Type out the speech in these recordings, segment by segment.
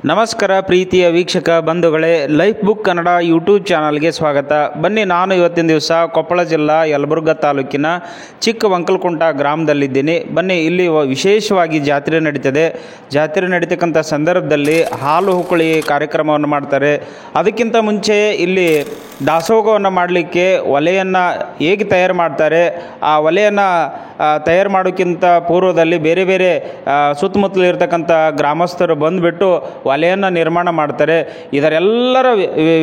ನಮಸ್ಕಾರ ಪ್ರೀತಿಯ ವೀಕ್ಷಕ ಬಂಧುಗಳೇ, ಲೈಫ್ ಬುಕ್ ಕನ್ನಡ ಯೂಟ್ಯೂಬ್ ಚಾನಲ್ಗೆ ಸ್ವಾಗತ. ಬನ್ನಿ, ನಾನು ಇವತ್ತಿನ ದಿವಸ ಕೊಪ್ಪಳ ಜಿಲ್ಲಾ ಯಲಬುರ್ಗಾ ತಾಲೂಕಿನ ಚಿಕ್ಕವಂಕಲಕುಂಟ ಗ್ರಾಮದಲ್ಲಿದ್ದೀನಿ. ಬನ್ನಿ, ಇಲ್ಲಿ ವಿಶೇಷವಾಗಿ ಜಾತ್ರೆ ನಡೀತದೆ. ಜಾತ್ರೆ ನಡೀತಕ್ಕಂಥ ಸಂದರ್ಭದಲ್ಲಿ ಹಾಲು ಹುಕ್ಕಳಿ ಕಾರ್ಯಕ್ರಮವನ್ನು ಮಾಡ್ತಾರೆ. ಅದಕ್ಕಿಂತ ಮುಂಚೆ ಇಲ್ಲಿ ದಾಸೋಹವನ್ನು ಮಾಡಲಿಕ್ಕೆ ಒಲೆಯನ್ನು ಹೇಗೆ ತಯಾರು ಮಾಡ್ತಾರೆ, ಆ ಒಲೆಯನ್ನು ತಯಾರು ಮಾಡೋಕ್ಕಿಂತ ಪೂರ್ವದಲ್ಲಿ ಬೇರೆ ಬೇರೆ ಸುತ್ತಮುತ್ತಲು ಇರತಕ್ಕಂಥ ಗ್ರಾಮಸ್ಥರು ಬಂದುಬಿಟ್ಟು ಒಲೆಯನ್ನು ನಿರ್ಮಾಣ ಮಾಡ್ತಾರೆ. ಇದರೆಲ್ಲರ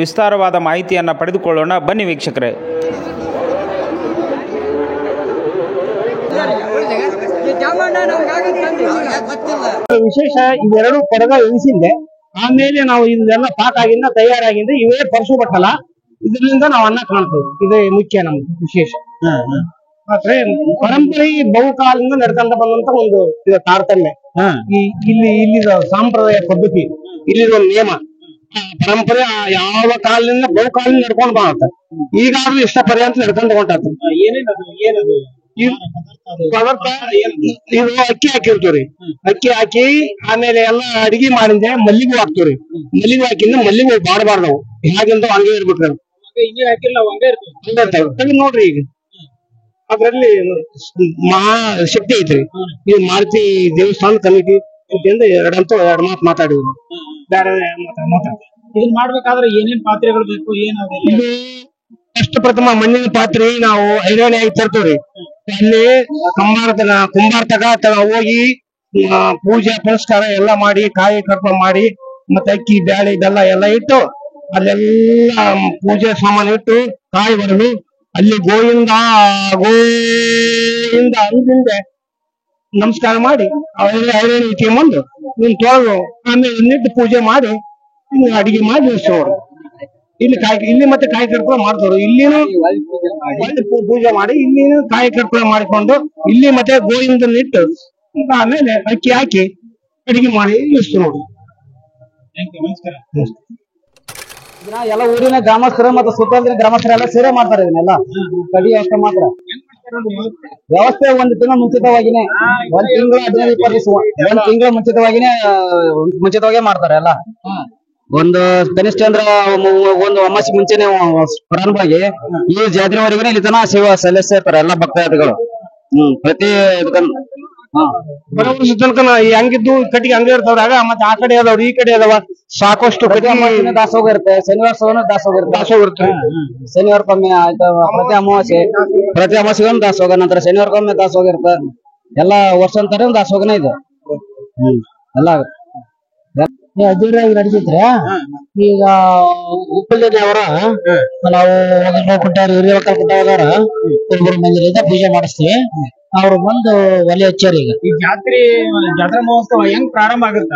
ವಿಸ್ತಾರವಾದ ಮಾಹಿತಿಯನ್ನು ಪಡೆದುಕೊಳ್ಳೋಣ. ಬನ್ನಿ ವೀಕ್ಷಕರೇ. ವಿಶೇಷ ಇವೆರಡು ಪಡಗ ಎನಿಸಿಂದೆ ಆಮೇಲೆ ನಾವು ಇದೆಲ್ಲ ಪಾಕ್ ಆಗಿಂದ ತಯಾರಾಗಿಂದ ಇವೇ ಪರಶು ಬಟ್ಟಲ್ಲ, ಇದರಿಂದ ನಾವು ಅನ್ನ ಕಾಣ್ತೇವೆ. ಇದೇ ಮುಖ್ಯ ನಮ್ದು ವಿಶೇಷ. ಮತ್ತೆ ಪರಂಪರೆ ಬಹುಕಾಲದಿಂದ ನಡ್ಕೊಂಡ ಬಂದಂತ ಒಂದು ತಾರತಮ್ಯ. ಇಲ್ಲಿ ಸಾಂಪ್ರದಾಯ ಪದ್ಧತಿ, ಇಲ್ಲಿದ ಒಂದು ನಿಯಮ ಪರಂಪರೆ ಯಾವ ಕಾಲದಿಂದ ಬಹುಕಾಲದಿಂದ ನಡ್ಕೊಂಡು ಬರುತ್ತೆ. ಈಗಾದ್ರೂ ಇಷ್ಟ ಪರ್ಯಂತ ನಡ್ಕೊಂಡು ಹೊಂಟು. ಪದಾರ್ಥ ಇದು ಅಕ್ಕಿ ಹಾಕಿರ್ತೀವ್ರಿ. ಅಕ್ಕಿ ಹಾಕಿ ಆಮೇಲೆ ಎಲ್ಲಾ ಅಡಿಗೆ ಮಾಡಿಂದೆ ಮಲ್ಲಿಗೆ ಹಾಕ್ತಿವ್ರಿ. ಮಲ್ಲಿಗೆ ಹಾಕಿಂದ ಮಲ್ಲಿಗೆ ಬಾಡಬಾರ್ದವು, ಹಾಗಿಂದ ಹಂಗೆ ಇರ್ಬಿಟ್ರಿ. ತೆಗೆದು ನೋಡ್ರಿ, ಈಗ ಅದ್ರಲ್ಲಿ ಮಹಾ ಶಕ್ತಿ ಐತ್ರಿ. ಇದು ಮಾರುತಿ ದೇವಸ್ಥಾನ ಕಮಿಟಿ ಅಂತ ಎರಡು ಮಾತು ಮಾತಾಡಿದ್ರು. ಬೇರೆ ಇದನ್ನ ಮಾಡ್ಬೇಕಾದ್ರೆ ಏನೇನ್ ಪಾತ್ರೆಗಳು ಬೇಕು, ಏನಾದ್ರೆ ಇದು ಫಸ್ಟ್ ಪ್ರಥಮ ಮಣ್ಣಿನ ಪಾತ್ರೆ ನಾವು ಐರಾಣಿಯಾಗಿ ತರ್ತೇವ್ರಿ. ಅಲ್ಲಿ ಕುಂಬಾರ ತಗ ಹೋಗಿ ಪೂಜೆ ಪುನಸ್ಕಾರ ಎಲ್ಲಾ ಮಾಡಿ, ಕಾಯಿ ಕರ್ಪ ಮಾಡಿ, ಮತ್ತೆ ಅಕ್ಕಿ ಬ್ಯಾಳಿ ಬೆಲ್ಲ ಎಲ್ಲ ಇಟ್ಟು ಅಲ್ಲೆಲ್ಲ ಪೂಜೆ ಸಾಮಾನು ಇಟ್ಟು ಕಾಯಿ ಬರಲು ಅಲ್ಲಿ ಗೋವಿಂದ ಅಂದಿಂದೆ ನಮಸ್ಕಾರ ಮಾಡಿ ಐರಾಣಿ ಇಟ್ಕೊಂಬಂದು ತೊಳೆದು ಆಮೇಲೆ ಇನ್ನಿಟ್ಟು ಪೂಜೆ ಮಾಡಿ ಅಡಿಗೆ ಮಾಡಿ ನಿಲ್ಸೋರು. ಇಲ್ಲಿ ಮತ್ತೆ ಕಾಯಿ ಕರ್ಪೂರ ಮಾಡ್ತವ್ರು. ಇಲ್ಲಿನೂ ಪೂಜೆ ಮಾಡಿ ಇಲ್ಲಿನೂ ಕಾಯಿ ಕರ್ಪೂರ ಮಾಡಿಕೊಂಡು ಇಲ್ಲಿ ಮತ್ತೆ ಗೋವಿಂದ ಇಟ್ಟು ಆಮೇಲೆ ಅಕ್ಕಿ ಹಾಕಿ ಅಡಿಗೆ ಮಾಡಿ ನಿಲ್ಸ್ತು ನೋಡಿ. ಎಲ್ಲ ಊರಿನ ಗ್ರಾಮಸ್ಥರು ಮತ್ತು ಸುತ್ತಲಿನ ಗ್ರಾಮಸ್ಥರೆಲ್ಲ ಸೇರೆ ಮಾಡ್ತಾರೆ. ಇದನ್ನೆಲ್ಲ ಕಡಿ ವ್ಯವಸ್ಥೆ ಮಾತ್ರ ವ್ಯವಸ್ಥೆ ಒಂದು ತಿಂಗಳ ಮುಂಚಿತವಾಗಿನೇ, ಒಂದ್ ತಿಂಗಳು 15-20 ದಿವಸ, ಒಂದ್ ತಿಂಗಳ ಮುಂಚಿತವಾಗೇ ಮಾಡ್ತಾರೆ. ಎಲ್ಲ ಒಂದು ಕನಿಷ್ಠ ಅಂದ್ರ ಒಂದು ಅಮಾಸಿ ಮುಂಚೆನೆ ಪ್ರಾರಂಭವಾಗಿ ಈ ಜಾತ್ರೆವರೆಗೂ ಇಲ್ಲಿ ತನ ಸೇವಾ ಸಲ್ಲಿಸ್ತಾ ಇರ್ತಾರೆ ಎಲ್ಲ ಭಕ್ತಾದಿಗಳು. ಪ್ರತಿ ತನಕ ಹಂಗಿದ್ದು ಕಟ್ಟಿಗೆ ಹಂಗ ಇರ್ತಾವ್ರಾಗ ಮತ್ತೆ ಆ ಕಡೆ ಅದಾವ್ರಿ, ಈ ಕಡೆ ಅದಾವ. ಸಾಕಷ್ಟು ದಾಸೋಗ ಇರುತ್ತೆ. ಶನಿವಾರ ದಾಸೋಗ ಇರುತ್ತೆ. ಶನಿವಾರಕ್ಕೊಮ್ಮೆ ಆಯ್ತು, ಪ್ರತಿ ಅಮಾವಾಸ್ಯೆಗೊಮ್ಮೆ ದಾಸೋಗ, ನಂತರ ಶನಿವಾರಕ್ಕೊಮ್ಮೆ ದಾಸೋಗ ಇರುತ್ತೆ. ಎಲ್ಲಾ ವರ್ಷಾಂತರ ದಾಸೋಗನೇ ಇದೆ. ಎಲ್ಲ ಅದ್ದೂರಿಯಾಗಿ ನಡೀತಿದ್ರೆ. ಈಗ ಉಪ್ಪಲ್ದೇವಿ ಅವರ ನಾವು ಕೊಟ್ಟಾರ ಹಿರಿಯರ ಮಂದಿರಿಂದ ಪೂಜೆ ಮಾಡಿಸ್ತೀವಿ. ಅವ್ರು ಬಂದು ಒಲೆ ಹಚ್ಚಾರ. ಈಗ ಈ ಜಾತ್ರಾ ಮಹೋತ್ಸವ ಹೆಂಗ್ ಪ್ರಾರಂಭ ಆಗುತ್ತ?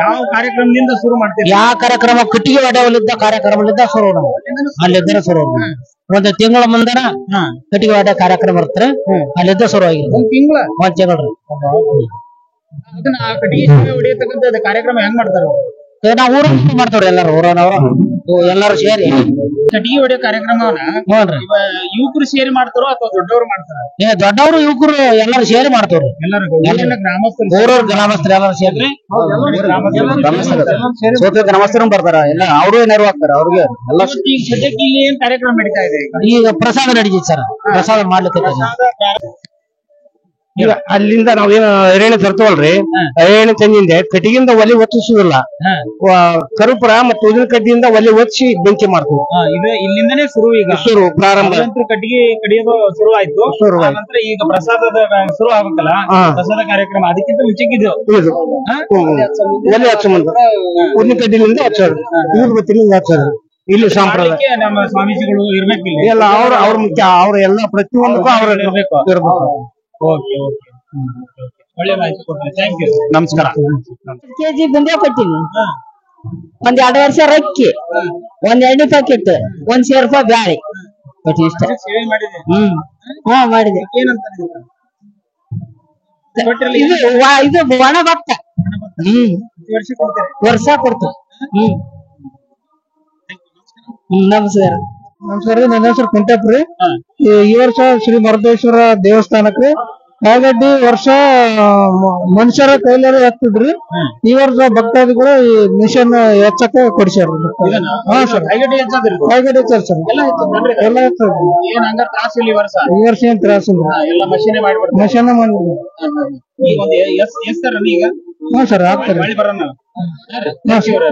ಯಾವ ಕಾರ್ಯಕ್ರಮದಿಂದ ಶುರು ಮಾಡ್ತೀವಿ? ಯಾವ ಕಾರ್ಯಕ್ರಮ? ಕಟ್ಟಿಗೆ ಒಡೆಯಲಿದ್ದ ಕಾರ್ಯಕ್ರಮದಿಂದ ಶುರು ನಾವು ಅಲ್ಲಿದ್ದ ಶುರು. ಒಂದು ತಿಂಗಳ ಮುಂದನ ಕಟ್ಟಿಗೆ ಒಡೆ ಕಾರ್ಯಕ್ರಮ ಇರ್ತಾರೆ, ಅಲ್ಲಿದ್ದ ಶುರು ಆಗಿದೆ. ಒಂದ್ ತಿಂಗಳು ಅದನ್ನ ಕಟ್ಟಿಗೆ ಹೊಡೆಯತಕ್ಕಂತ ಕಾರ್ಯಕ್ರಮ ಹೆಂಗ್ ಮಾಡ್ತಾರ? ನಾವು ಊರಲ್ಲಿ ಮಾಡ್ತವ್ರಿ. ಎಲ್ಲಾರು ಎಲ್ಲಾರು ಸೇರಿ ಕಟ್ಟಿಗೆ ಹೊಡೆಯೋ ಕಾರ್ಯಕ್ರಮವನ್ನ ಯುವಕರು ಸೇರಿ ಮಾಡ್ತಾರೋ ಅಥವಾ ದೊಡ್ಡವರು ಮಾಡ್ತಾರ? ದೊಡ್ಡವರು ಯುವಕರು ಎಲ್ಲಾರು ಸೇರಿ ಮಾಡ್ತವ್ರಿ. ಗ್ರಾಮಸ್ಥರು ಎಲ್ಲಾರು ಸೇರಿ ಗ್ರಾಮಸ್ಥರು ಬರ್ತಾರ. ಎಲ್ಲ ಅವರು ನೆರವಾಗ್ತಾರ ಅವ್ರಿಗೆ ಎಲ್ಲ. ಸದ್ಯಕ್ಕೆ ಇಲ್ಲಿ ಏನ್ ಕಾರ್ಯಕ್ರಮ ನಡೀತಾ ಇದೆ? ಈಗ ಪ್ರಸಾದ ನಡೀತಿದೆ ಸರ್. ಪ್ರಸಾದ ಮಾಡ್ಲಿಕ್ಕೆ ಈಗ ಅಲ್ಲಿಂದ ನಾವೇನು ಐರಾಣಿ ತರ್ತವಲ್ರಿ, ಐರಾಣಿ ತಂದಿಂದ ಕಟ್ಟಿಗಿಂದ ಒಲೆ ಒತ್ತಿಸುದಿಲ್ಲ. ಕರುಪುರ ಮತ್ತು ಉದಿನ ಕಡ್ಡಿಯಿಂದ ಒಲೆ ಒತ್ತಿಸಿ ಬೆಂಕಿ ಮಾಡ್ತೀವಿ. ಇದು ಇಲ್ಲಿಂದನೇ ಶುರು. ಈಗ ಶುರು ಪ್ರಾರಂಭ ಕಟ್ಟಿಗೆ ಕಡಿಯೋದು ಶುರು ಆಯ್ತು. ನಂತರ ಈಗ ಪ್ರಸಾದದ ಶುರು ಆಗ್ಬೇಕಲ್ಲ, ಪ್ರಸಾದ ಕಾರ್ಯಕ್ರಮ. ಅದಕ್ಕಿಂತ ಮುಂಚೆಗಿದ್ದು ಒಲೆ ಹಚ್ಚ ಉದಿನ ಕಡ್ಡಿಲಿಂದ ಹಚ್ಚೋದು, ಊದ್ಬತ್ತಿನಿಂದ ಹಚ್ಚೋದು. ಇಲ್ಲಿ ಸಂಪ್ರದಾಯ ನಮ್ಮ ಸ್ವಾಮೀಜಿಗಳು ಇರ್ಬೇಕಿಲ್ಲ. ಎಲ್ಲ ಅವ್ರ ಮುಖ್ಯ. ಅವ್ರ ಎಲ್ಲ ಪ್ರತಿಯೊಂದಕ್ಕೂ ಅವ್ರ ಇರ್ಬೇಕು. ಒಳ್ಳೆ ಮಾಹಿತಿ ಕೊಡ್ತೀನಿ. Thank you. ನಮಸ್ಕಾರ. ಕೆಜಿ ಬುಂದೆ ಕೊಟ್ಟಿನಿ, ಒಂದ್ 2 ವರ್ಷ ಅಕ್ಕಿ, ಒಂದ್ ಎಣ್ಣೆ ಪ್ಯಾಕೆಟ್, ಒಂದ್ ಸೇರ್ ರೂಪಾಯಿ ಬ್ಯಾಳಿ ಕೊಟ್ಟಿನಿ ಇಷ್ಟ. ಮಾಡಿದೆ. ಇದು ಒಣ ಭತ್ತ. ವರ್ಷ ಕೊಡ್ತು. ನಮಸ್ಕಾರ. ನಮಸ್ಕಾರ. ನನ್ನ ಹೆಸರು ಕುಂಟಪ್ರಿ. ಈ ವರ್ಷ ಶ್ರೀ ಮರುದೇಶ್ವರ ದೇವಸ್ಥಾನಕ್ಕೆ ಕಾಯಿಗಡ್ಡಿ ವರ್ಷ ಮನುಷ್ಯರ ಕೈಲಾರ ಎತ್ತಿದ್ರಿ ಈ ವರ್ಷ ಭಕ್ತಾದಿಗಳು ಈ ಮಿಷನ್ ಹೆಚ್ಚಕ್ಕೆ ಕೊಡಿಸ್ಯಾರ ಹಾ ಸರ್ ಕಾಯಿಗಡ್ಡಿ ಹೆಚ್ಚಾರ ಸರ್ ಎಲ್ಲ ಹೆಚ್ಚಾರ ಈ ವರ್ಷ ಏನ್ ತ್ರಾಸ ಇಲ್ಲ ಮಷೀನ್ ಮಾಡಿದ್ರು ಹಾ ಸರ್ ಆಗ್ತಾರೆ ಹಾ ಸರ್